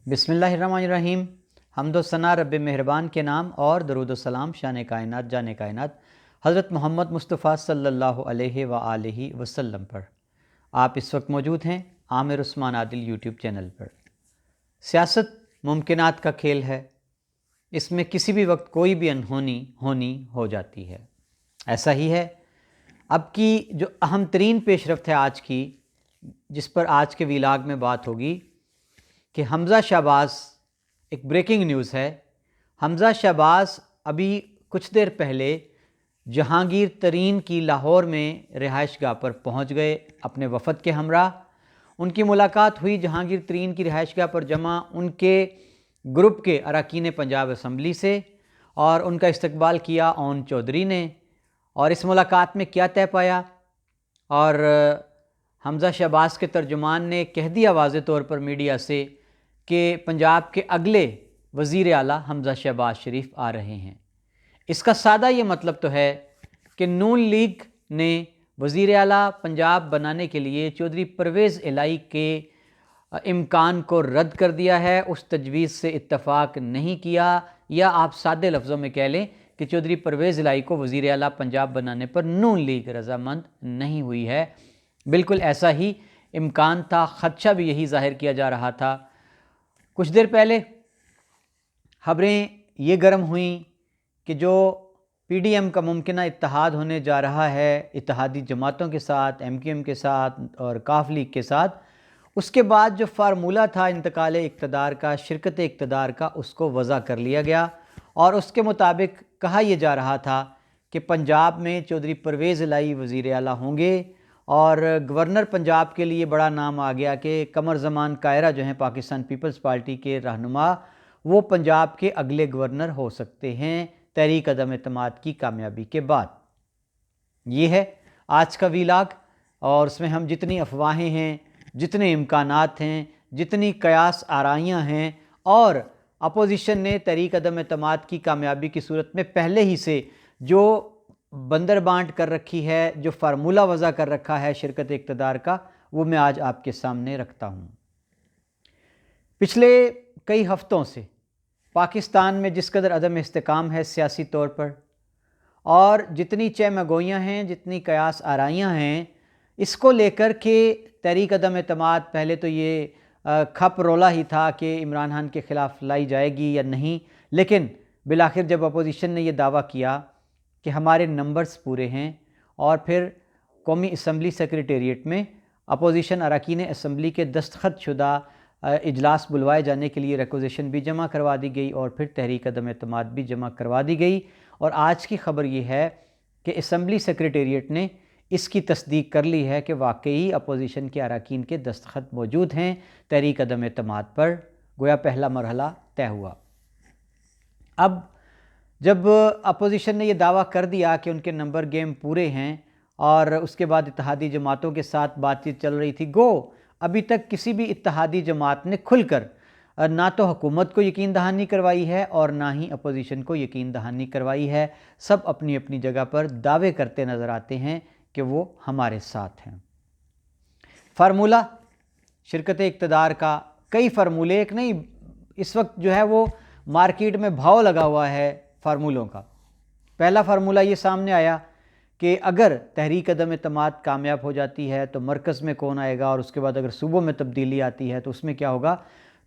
بسم اللہ الرحمن الرحیم۔ حمد و ثنا رب مہربان کے نام اور درود و سلام شان کائنات جان کائنات حضرت محمد مصطفیٰ صلی اللہ علیہ وآلہ وسلم پر۔ آپ اس وقت موجود ہیں عامر عثمان عادل یوٹیوب چینل پر۔ سیاست ممکنات کا کھیل ہے، اس میں کسی بھی وقت کوئی بھی انہونی ہونی ہو جاتی ہے۔ ایسا ہی ہے اب کی جو اہم ترین پیش رفت ہے آج کی، جس پر آج کے ویلاگ میں بات ہوگی کہ حمزہ شہباز، ایک بریکنگ نیوز ہے۔ حمزہ شہباز ابھی کچھ دیر پہلے جہانگیر ترین کی لاہور میں رہائش گاہ پر پہنچ گئے اپنے وفد کے ہمراہ۔ ان کی ملاقات ہوئی جہانگیر ترین کی رہائش گاہ پر جمع ان کے گروپ کے اراکین پنجاب اسمبلی سے، اور ان کا استقبال کیا اون چودھری نے۔ اور اس ملاقات میں کیا طے پایا، اور حمزہ شہباز کے ترجمان نے کہہ دیا واضح طور پر میڈیا سے کہ پنجاب کے اگلے وزیر اعلیٰ حمزہ شہباز شریف آ رہے ہیں۔ اس کا سادہ یہ مطلب تو ہے کہ نون لیگ نے وزیر اعلیٰ پنجاب بنانے کے لیے چودھری پرویز الہی کے امکان کو رد کر دیا ہے، اس تجویز سے اتفاق نہیں کیا، یا آپ سادے لفظوں میں کہہ لیں کہ چودھری پرویز الہی کو وزیر اعلیٰ پنجاب بنانے پر نون لیگ رضامند نہیں ہوئی ہے۔ بالکل ایسا ہی امکان تھا، خدشہ بھی یہی ظاہر کیا جا رہا تھا۔ کچھ دیر پہلے خبریں یہ گرم ہوئیں کہ جو پی ڈی ایم کا ممکنہ اتحاد ہونے جا رہا ہے اتحادی جماعتوں کے ساتھ، ایم کیو ایم کے ساتھ اور کاف لیگ کے ساتھ، اس کے بعد جو فارمولہ تھا انتقال اقتدار کا، شرکت اقتدار کا، اس کو وضع کر لیا گیا، اور اس کے مطابق کہا یہ جا رہا تھا کہ پنجاب میں چودھری پرویز الہی وزیر اعلیٰ ہوں گے، اور گورنر پنجاب کے لیے بڑا نام آ گیا کہ قمر زمان کائرہ جو ہیں پاکستان پیپلز پارٹی کے رہنما، وہ پنجاب کے اگلے گورنر ہو سکتے ہیں تحریک عدم اعتماد کی کامیابی کے بعد۔ یہ ہے آج کا ویلاگ، اور اس میں ہم جتنی افواہیں ہیں، جتنے امکانات ہیں، جتنی قیاس آرائیاں ہیں، اور اپوزیشن نے تحریک عدم اعتماد کی کامیابی کی صورت میں پہلے ہی سے جو بندر بانٹ کر رکھی ہے، جو فارمولہ وضع کر رکھا ہے شرکت اقتدار کا، وہ میں آج آپ کے سامنے رکھتا ہوں۔ پچھلے کئی ہفتوں سے پاکستان میں جس قدر عدم استحکام ہے سیاسی طور پر، اور جتنی چہمگوئیاں ہیں، جتنی قیاس آرائیاں ہیں، اس کو لے کر کے تحریک عدم اعتماد، پہلے تو یہ کھپ رولا ہی تھا کہ عمران خان کے خلاف لائی جائے گی یا نہیں، لیکن بالآخر جب اپوزیشن نے یہ دعویٰ کیا کہ ہمارے نمبرز پورے ہیں، اور پھر قومی اسمبلی سیکریٹریٹ میں اپوزیشن اراکین اسمبلی کے دستخط شدہ اجلاس بلوائے جانے کے لیے ریکوزیشن بھی جمع کروا دی گئی، اور پھر تحریک عدم اعتماد بھی جمع کروا دی گئی، اور آج کی خبر یہ ہے کہ اسمبلی سیکریٹریٹ نے اس کی تصدیق کر لی ہے کہ واقعی اپوزیشن کے اراکین کے دستخط موجود ہیں تحریک عدم اعتماد پر، گویا پہلا مرحلہ طے ہوا۔ اب جب اپوزیشن نے یہ دعویٰ کر دیا کہ ان کے نمبر گیم پورے ہیں، اور اس کے بعد اتحادی جماعتوں کے ساتھ بات چیت چل رہی تھی، گو ابھی تک کسی بھی اتحادی جماعت نے کھل کر نہ تو حکومت کو یقین دہانی کروائی ہے اور نہ ہی اپوزیشن کو یقین دہانی کروائی ہے، سب اپنی اپنی جگہ پر دعوے کرتے نظر آتے ہیں کہ وہ ہمارے ساتھ ہیں۔ فارمولہ شرکت اقتدار کا، کئی فارمولے، ایک نہیں، اس وقت جو ہے وہ مارکیٹ میں بھاؤ لگا ہوا ہے فارمولوں کا۔ پہلا فارمولہ یہ سامنے آیا کہ اگر تحریک عدم اعتماد کامیاب ہو جاتی ہے تو مرکز میں کون آئے گا، اور اس کے بعد اگر صوبوں میں تبدیلی آتی ہے تو اس میں کیا ہوگا۔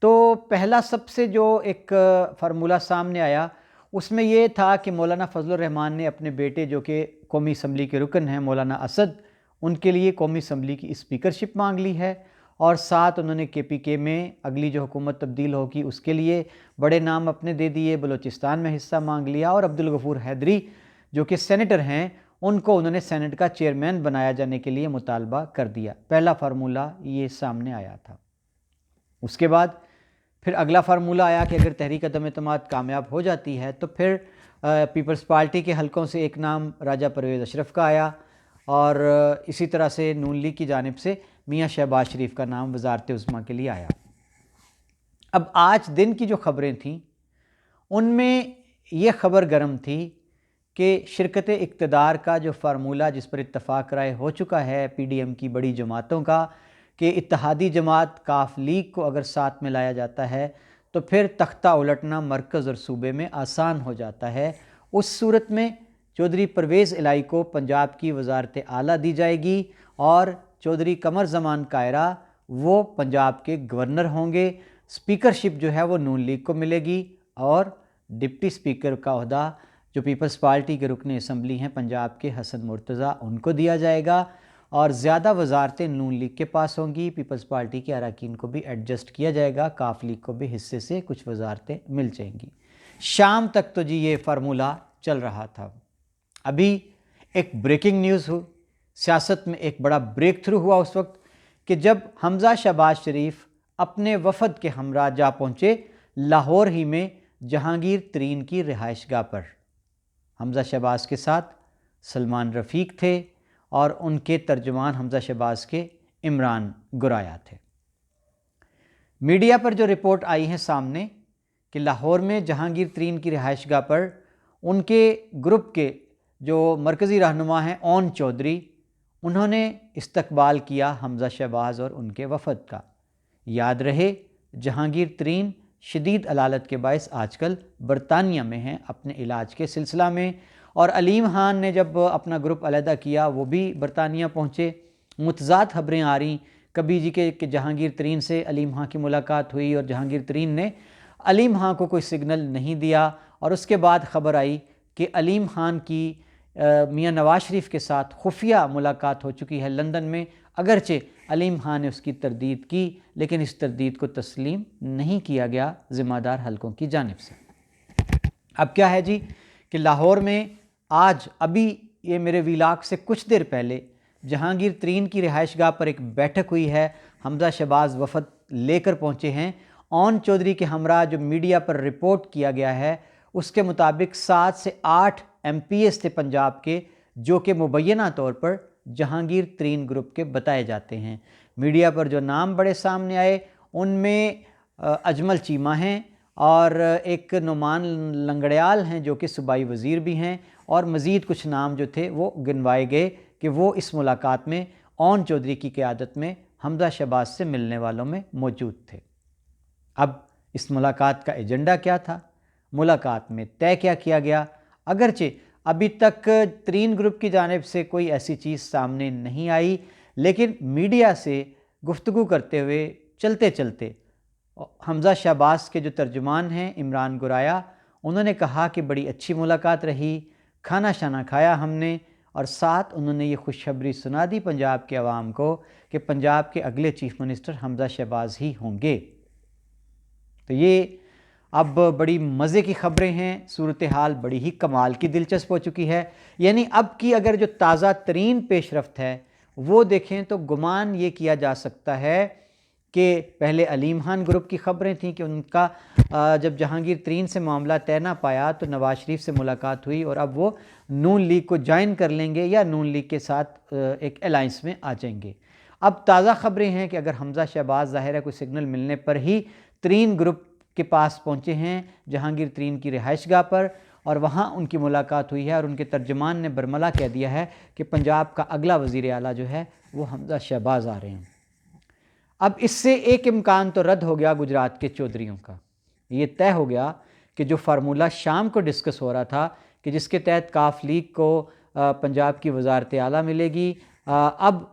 تو پہلا سب سے جو ایک فارمولہ سامنے آیا اس میں یہ تھا کہ مولانا فضل الرحمان نے اپنے بیٹے جو کہ قومی اسمبلی کے رکن ہیں مولانا اسد، ان کے لیے قومی اسمبلی کی اسپیکرشپ مانگ لی ہے، اور ساتھ انہوں نے کے پی کے میں اگلی جو حکومت تبدیل ہوگی اس کے لیے بڑے نام اپنے دے دیے، بلوچستان میں حصہ مانگ لیا، اور عبدالغفور حیدری جو کہ سینیٹر ہیں ان کو انہوں نے سینٹ کا چیئرمین بنایا جانے کے لیے مطالبہ کر دیا۔ پہلا فارمولہ یہ سامنے آیا تھا۔ اس کے بعد پھر اگلا فارمولہ آیا کہ اگر تحریک عدم اعتماد کامیاب ہو جاتی ہے تو پھر پیپلز پارٹی کے حلقوں سے ایک نام راجہ پرویز اشرف کا آیا، اور اسی طرح سے نون لیگ کی جانب سے میاں شہباز شریف کا نام وزارت عظمیٰ کے لیے آیا۔ اب آج دن کی جو خبریں تھیں ان میں یہ خبر گرم تھی کہ شرکت اقتدار کا جو فارمولہ جس پر اتفاق رائے ہو چکا ہے پی ڈی ایم کی بڑی جماعتوں کا، کہ اتحادی جماعت کاف لیگ کو اگر ساتھ میں لایا جاتا ہے تو پھر تختہ الٹنا مرکز اور صوبے میں آسان ہو جاتا ہے۔ اس صورت میں چودھری پرویز الہی کو پنجاب کی وزارت اعلیٰ دی جائے گی اور چودھری قمر زمان کائرہ وہ پنجاب کے گورنر ہوں گے۔ اسپیکرشپ جو ہے وہ نون لیگ کو ملے گی اور ڈپٹی اسپیکر کا عہدہ جو پیپلز پارٹی کے رکن اسمبلی ہیں پنجاب کے حسن مرتضیٰ ان کو دیا جائے گا، اور زیادہ وزارتیں نون لیگ کے پاس ہوں گی۔ پیپلز پارٹی کے اراکین کو بھی ایڈجسٹ کیا جائے گا، کاف لیگ کو بھی حصے سے کچھ وزارتیں مل جائیں گی۔ شام تک تو جی یہ فارمولہ چل رہا تھا۔ ابھی ایک بریکنگ نیوز ہو، سیاست میں ایک بڑا بریک تھرو ہوا اس وقت کہ جب حمزہ شہباز شریف اپنے وفد کے ہمراہ جا پہنچے لاہور ہی میں جہانگیر ترین کی رہائش گاہ پر۔ حمزہ شہباز کے ساتھ سلمان رفیق تھے اور ان کے ترجمان حمزہ شہباز کے عمران گرایا تھے۔ میڈیا پر جو رپورٹ آئی ہے سامنے کہ لاہور میں جہانگیر ترین کی رہائش گاہ پر ان کے گروپ کے جو مرکزی رہنما ہیں اون چودھری، انہوں نے استقبال کیا حمزہ شہباز اور ان کے وفد کا۔ یاد رہے جہانگیر ترین شدید علالت کے باعث آج کل برطانیہ میں ہیں اپنے علاج کے سلسلہ میں، اور علیم خان نے جب اپنا گروپ علیحدہ کیا وہ بھی برطانیہ پہنچے۔ متضاد خبریں آ رہیں کبھی جی کہ جہانگیر ترین سے علیم خان کی ملاقات ہوئی اور جہانگیر ترین نے علیم خان کو کوئی سگنل نہیں دیا، اور اس کے بعد خبر آئی کہ علیم خان کی میاں نواز شریف کے ساتھ خفیہ ملاقات ہو چکی ہے لندن میں، اگرچہ علیم خان نے اس کی تردید کی لیکن اس تردید کو تسلیم نہیں کیا گیا ذمہ دار حلقوں کی جانب سے۔ اب کیا ہے جی کہ لاہور میں آج ابھی یہ میرے ویلاگ سے کچھ دیر پہلے جہانگیر ترین کی رہائش گاہ پر ایک بیٹھک ہوئی ہے، حمزہ شہباز وفد لے کر پہنچے ہیں۔ اون چودھری کے ہمراہ جو میڈیا پر رپورٹ کیا گیا ہے اس کے مطابق 7 سے 8 ایم پی ایس تھے پنجاب کے جو کہ مبینہ طور پر جہانگیر ترین گروپ کے بتائے جاتے ہیں۔ میڈیا پر جو نام بڑے سامنے آئے ان میں اجمل چیمہ ہیں اور ایک نعمان لنگڑیال ہیں جو کہ صوبائی وزیر بھی ہیں، اور مزید کچھ نام جو تھے وہ گنوائے گئے کہ وہ اس ملاقات میں اون چودھری کی قیادت میں حمزہ شہباز سے ملنے والوں میں موجود تھے۔ اب اس ملاقات کا ایجنڈا کیا تھا، ملاقات میں طے کیا کیا گیا، اگرچہ ابھی تک ترین گروپ کی جانب سے کوئی ایسی چیز سامنے نہیں آئی، لیکن میڈیا سے گفتگو کرتے ہوئے چلتے چلتے حمزہ شہباز کے جو ترجمان ہیں عمران گرایا، انہوں نے کہا کہ بڑی اچھی ملاقات رہی، کھانا شانا کھایا ہم نے، اور ساتھ انہوں نے یہ خوشخبری سنا دی پنجاب کے عوام کو کہ پنجاب کے اگلے چیف منسٹر حمزہ شہباز ہی ہوں گے۔ تو یہ اب بڑی مزے کی خبریں ہیں، صورتحال بڑی ہی کمال کی دلچسپ ہو چکی ہے۔ یعنی اب کی اگر جو تازہ ترین پیش رفت ہے وہ دیکھیں تو گمان یہ کیا جا سکتا ہے کہ پہلے علیم خان گروپ کی خبریں تھیں کہ ان کا جب جہانگیر ترین سے معاملہ طے نہ پایا تو نواز شریف سے ملاقات ہوئی اور اب وہ نون لیگ کو جوائن کر لیں گے یا نون لیگ کے ساتھ ایک الائنس میں آ جائیں گے۔ اب تازہ خبریں ہیں کہ اگر حمزہ شہباز ظاہر ہے کوئی سگنل ملنے پر ہی ترین گروپ کے پاس پہنچے ہیں جہانگیر ترین کی رہائش گاہ پر، اور وہاں ان کی ملاقات ہوئی ہے، اور ان کے ترجمان نے برملا کہہ دیا ہے کہ پنجاب کا اگلا وزیر اعلیٰ جو ہے وہ حمزہ شہباز آ رہے ہیں۔ اب اس سے ایک امکان تو رد ہو گیا گجرات کے چودھریوں کا، یہ طے ہو گیا کہ جو فارمولہ شام کو ڈسکس ہو رہا تھا کہ جس کے تحت کاف لیگ کو پنجاب کی وزارت اعلیٰ ملے گی، اب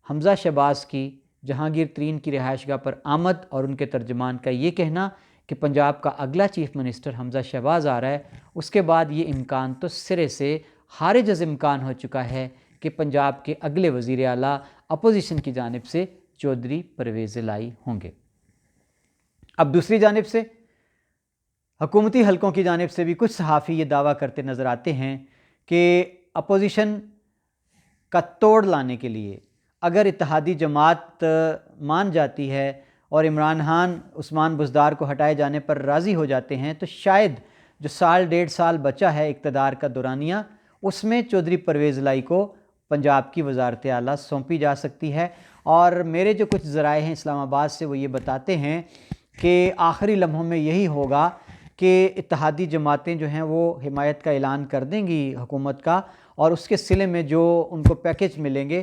حمزہ شہباز کی جہانگیر ترین کی رہائش گاہ پر آمد اور ان کے ترجمان کا یہ کہنا کہ پنجاب کا اگلا چیف منسٹر حمزہ شہباز آ رہا ہے، اس کے بعد یہ امکان تو سرے سے خارج از امکان ہو چکا ہے کہ پنجاب کے اگلے وزیر اعلیٰ اپوزیشن کی جانب سے چودھری پرویز الہی ہوں گے۔ اب دوسری جانب سے حکومتی حلقوں کی جانب سے بھی کچھ صحافی یہ دعویٰ کرتے نظر آتے ہیں کہ اپوزیشن کا توڑ لانے کے لیے اگر اتحادی جماعت مان جاتی ہے اور عمران خان عثمان بزدار کو ہٹائے جانے پر راضی ہو جاتے ہیں تو شاید جو سال 1.5 سال بچا ہے اقتدار کا دورانیہ اس میں چودھری پرویز الہی کو پنجاب کی وزارت اعلیٰ سونپی جا سکتی ہے۔ اور میرے جو کچھ ذرائع ہیں اسلام آباد سے وہ یہ بتاتے ہیں کہ آخری لمحوں میں یہی ہوگا کہ اتحادی جماعتیں جو ہیں وہ حمایت کا اعلان کر دیں گی حکومت کا، اور اس کے صلے میں جو ان کو پیکج ملیں گے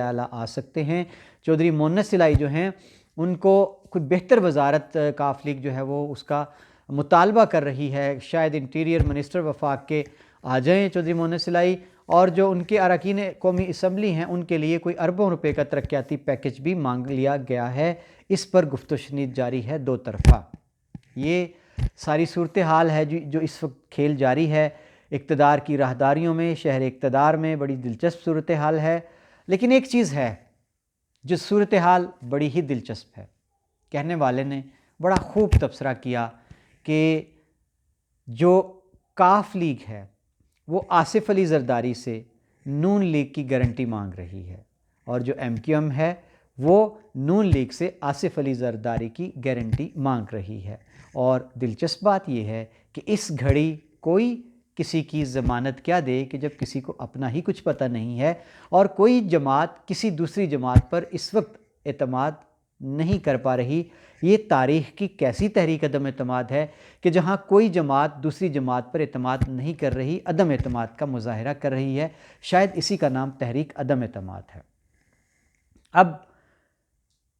اعلیٰ آ سکتے ہیں. چودھری مونس الہی جو ہیں ان کو کوئی بہتر وزارت کاف لیگ جو ہے وہ اس کا مطالبہ کر رہی ہے. شاید انٹیریئر منسٹر وفاق کے آ جائیں چودھری مونس الہی، اور جو ان کے اراکین قومی اسمبلی ہیں ان کے لیے کوئی اربوں روپے کا ترقیاتی پیکج بھی مانگ لیا گیا ہے. اس پر گفت و شنید جاری ہے دو طرفہ. یہ ساری صورتحال ہے جو اس وقت کھیل جاری ہے اقتدار کی راہداریوں میں، شہر اقتدار میں. بڑی دلچسپ صورتحال ہے. لیکن ایک چیز ہے جو صورتحال بڑی ہی دلچسپ ہے. کہنے والے نے بڑا خوب تبصرہ کیا کہ جو کاف لیگ ہے وہ آصف علی زرداری سے نون لیگ کی گارنٹی مانگ رہی ہے، اور جو ایم کیو ایم ہے وہ نون لیگ سے آصف علی زرداری کی گارنٹی مانگ رہی ہے. اور دلچسپ بات یہ ہے کہ اس گھڑی کوئی کسی کی ضمانت کیا دے کہ جب کسی کو اپنا ہی کچھ پتہ نہیں ہے، اور کوئی جماعت کسی دوسری جماعت پر اس وقت اعتماد نہیں کر پا رہی. یہ تاریخ کی کیسی تحریک عدم اعتماد ہے کہ جہاں کوئی جماعت دوسری جماعت پر اعتماد نہیں کر رہی، عدم اعتماد کا مظاہرہ کر رہی ہے. شاید اسی کا نام تحریک عدم اعتماد ہے. اب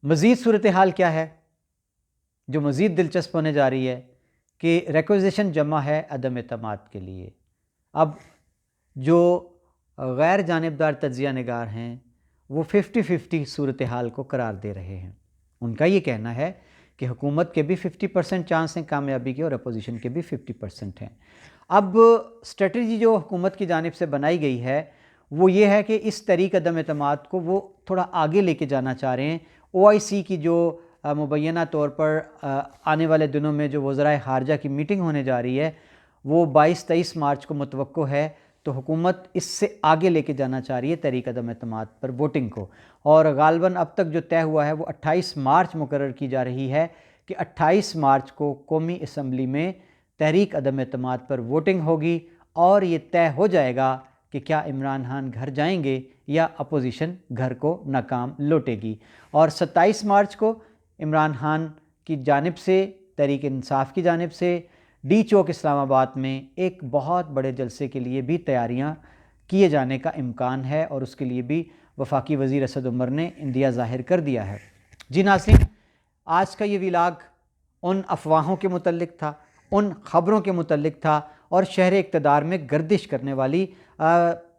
مزید صورتحال کیا ہے جو مزید دلچسپ ہونے جا رہی ہے کہ ریکوزیشن جمع ہے عدم اعتماد کے لیے. اب جو غیر جانبدار تجزیہ نگار ہیں وہ 50-50 صورتحال کو قرار دے رہے ہیں. ان کا یہ کہنا ہے کہ حکومت کے بھی 50% چانس ہیں کامیابی کے، اور اپوزیشن کے بھی 50% ہیں. اب اسٹریٹجی جو حکومت کی جانب سے بنائی گئی ہے وہ یہ ہے کہ اس تحریک عدم اعتماد کو وہ تھوڑا آگے لے کے جانا چاہ رہے ہیں. OIC کی جو مبینہ طور پر آنے والے دنوں میں جو وزرائے خارجہ کی میٹنگ ہونے جا رہی ہے وہ 22-23 مارچ کو متوقع ہے، تو حکومت اس سے آگے لے کے جانا چاہ رہی ہے تحریک عدم اعتماد پر ووٹنگ کو. اور غالباً اب تک جو طے ہوا ہے وہ 28 مارچ مقرر کی جا رہی ہے کہ 28 مارچ کو قومی اسمبلی میں تحریک عدم اعتماد پر ووٹنگ ہوگی، اور یہ طے ہو جائے گا کہ کیا عمران خان گھر جائیں گے یا اپوزیشن گھر کو ناکام لوٹے گی. اور 27 مارچ کو عمران خان کی جانب سے، تحریک انصاف کی جانب سے ڈی چوک اسلام آباد میں ایک بہت بڑے جلسے کے لیے بھی تیاریاں کیے جانے کا امکان ہے، اور اس کے لیے بھی وفاقی وزیر اسد عمر نے اندیا ظاہر کر دیا ہے. جی ناظرین، آج کا یہ ولاگ ان افواہوں کے متعلق تھا، ان خبروں کے متعلق تھا، اور شہر اقتدار میں گردش کرنے والی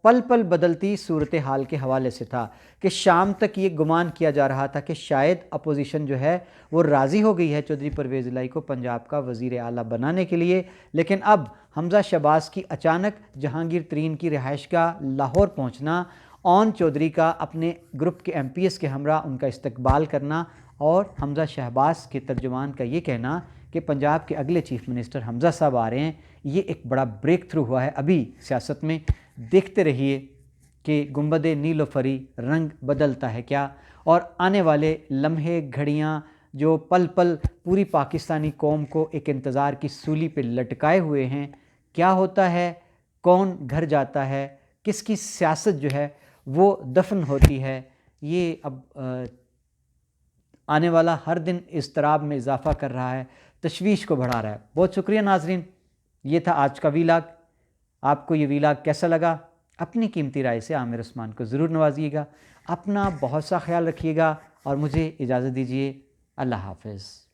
پل پل بدلتی صورتحال کے حوالے سے تھا کہ شام تک یہ گمان کیا جا رہا تھا کہ شاید اپوزیشن جو ہے وہ راضی ہو گئی ہے چودھری پرویز الہی کو پنجاب کا وزیر اعلیٰ بنانے کے لیے. لیکن اب حمزہ شہباز کی اچانک جہانگیر ترین کی رہائش گاہ لاہور پہنچنا، اون چودھری کا اپنے گروپ کے MPs کے ہمراہ ان کا استقبال کرنا، اور حمزہ شہباز کے ترجمان کا یہ کہنا کہ پنجاب کے اگلے چیف منسٹر حمزہ صاحب آ رہے ہیں، یہ ایک بڑا بریک تھرو ہوا ہے ابھی سیاست میں. دیکھتے رہیے کہ گنبد نیل و فری رنگ بدلتا ہے کیا، اور آنے والے لمحے گھڑیاں جو پل پل پوری پاکستانی قوم کو ایک انتظار کی سولی پہ لٹکائے ہوئے ہیں، کیا ہوتا ہے، کون گھر جاتا ہے، کس کی سیاست جو ہے وہ دفن ہوتی ہے، یہ اب آنے والا ہر دن اضطراب میں اضافہ کر رہا ہے، تشویش کو بڑھا رہا ہے. بہت شکریہ ناظرین، یہ تھا آج کا ویلاگ. آپ کو یہ ویلاگ کیسا لگا؟ اپنی قیمتی رائے سے عامر عثمان کو ضرور نوازیے گا. اپنا بہت سا خیال رکھیے گا، اور مجھے اجازت دیجیے. اللہ حافظ.